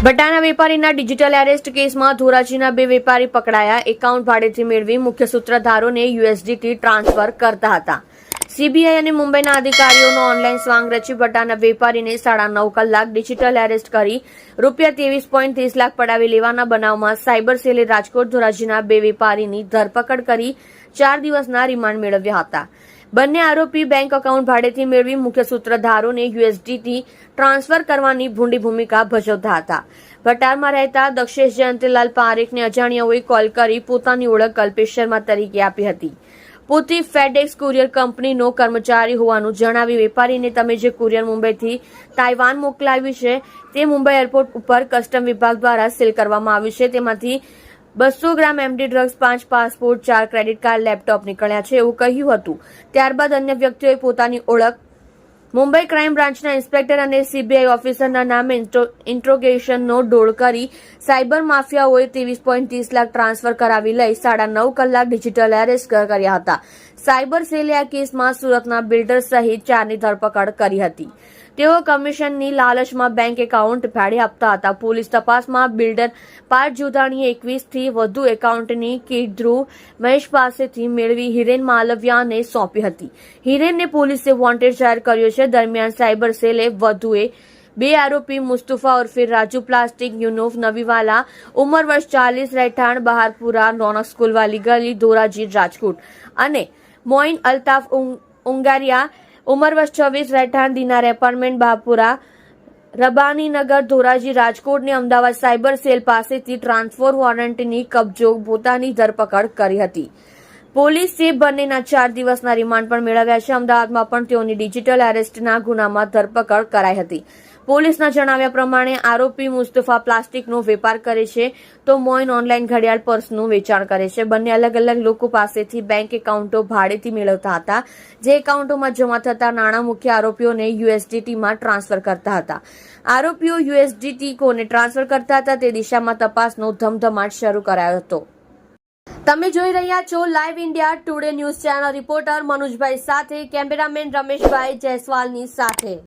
બટાના વેપારીના digital arrest કેસમાં ધોરાજીના 2 વેપારી પકડાયા. એકાઉન્ટ ભાડેથી મેળવી મુખ્ય સૂત્રધારોને યુએસડીટી ટ્રાન્સફર કરતા હતા. સીબીઆઈ અને મુંબઈના અધિકારીઓનો ઓનલાઈન સ્વાંગ રચી બટાના વેપારીને 9.5 કલાક ડિજિટલ એરેસ્ટ કરી ₹23.30 લાખ પડાવી લેવાના બનાવમાં સાયબર સેલે રાજકોટ ધોરાજીના 2 વેપારીની ધરપકડ કરી 4 દિવસના રિમાન્ડ મેળવ્યા હતા. બંને આરોપી બેંક એકાઉન્ટ ભાડેથી મેળવી મુખ્ય સૂત્રધારોને યુએસડીટી ટ્રાન્સફર કરવાની ભૂંડી ભૂમિકા ભજવતા હતા. ભટારમાં રહેતા દક્ષેશ જયંતિલાલ પારેખને અજાણ્યાઓએ કોલ કરી પોતાની ઓળખ કલ્પેશ શર્મા તરીકે આપી હતી. પોતે ફેડેક્સ કુરિયર કંપનીનો કર્મચારી હોવાનું જણાવી વેપારીને તમે જે કુરિયર મુંબઈથી તાઇવાન મોકલાવ્યું છે તે મુંબઈ એરપોર્ટ ઉપર કસ્ટમ વિભાગ દ્વારા સીલ કરવામાં આવ્યું છે. તેમાંથી 200 ગ્રામ MD drugs, 5 passport, 4 credit card, laptop નીકળ્યા છે એવું કહ્યું હતું. ત્યારબાદ અન્ય વ્યક્તિઓએ પોતાની ઓળખ મુંબઈ ક્રાઇમ બ્રાન્ચના ઇન્સ્પેક્ટર અને સીબીઆઈ ઓફિસરના નામે ઇન્ટ્રોગેશનનો ડોળ કરી સાયબર માફિયાઓએ ₹23.30 લાખ ટ્રાન્સફર કરાવી લઈ 9.5 કલાક ડિજિટલ એરેસ્ટ કર્યા હતા. સાયબર સેલે આ કેસમાં સુરતના બિલ્ડર સહિત 4ની ધરપકડ કરી હતી. તેઓ કમિશનની લાલચમાં બેંક એકાઉન્ટ ભાડે આપતા હતા. પોલીસ તપાસમાં બિલ્ડર પાર્થ જોધાણીએ 21થી વધુ એકાઉન્ટની કીટ ધ્રુવ મહેશ પાસેથી મેળવી હિરેન માલવિયાને સોંપી હતી. હિરેનને પોલીસે વોન્ટેડ જાહેર કર્યો છે. દરમિયાન સાયબર સેલે વધુએ 2 આરોપી મુસ્તુફા ઉર્ફે રાજુ પ્લાસ્ટિક યુનુફ નવીવાલા ઉંમર વર્ષ 40 રહેઠાણ બહારપુરા રોનક સ્કૂલવાલી ગલી ધોરાજી રાજકોટ અને મોઇન અલ્તાફ ઉંગારિયા ઉંમર વર્ષ 26 રહેઠાણ દિનાર એપાર્ટમેન્ટ બહારપુરા રબાનીનગર ધોરાજી રાજકોટને અમદાવાદ સાયબર સેલ પાસેથી ટ્રાન્સફર વોરંટની કબજો પોતાની ધરપકડ કરી હતી. પોલીસે બંનેના 4 દિવસના રિમાન્ડ પણ મેળવ્યા છે. અમદાવાદમાં પણ તેઓની ડિજિટલ એરેસ્ટના ગુનામાં ધરપકડ કરાઈ હતી. પોલીસના જણાવ્યા પ્રમાણે આરોપી મુસ્તફા પ્લાસ્ટિકનો વેપાર કરે છે તો મોઇન ઓનલાઈન ઘડિયાળ પર્સનું વેચાણ કરે છે. બંને અલગ અલગ લોકો પાસેથી બેંક એકાઉન્ટો ભાડેથી મેળવતા હતા. જે એકાઉન્ટોમાં જમા થતા નાણાં મુખ્ય આરોપીઓને યુએસડીટીમાં ટ્રાન્સફર કરતા હતા. આરોપીઓ યુએસડીટી કોને ટ્રાન્સફર કરતા હતા તે દિશામાં તપાસનો ધમધમાટ શરૂ કરાયો હતો. તમે જોઈ રહ્યા છો live India Today news channel. Reporter મનુજભાઈ સાથે કેમેરામેન રમેશભાઈ જયસ્વાલની સાથે.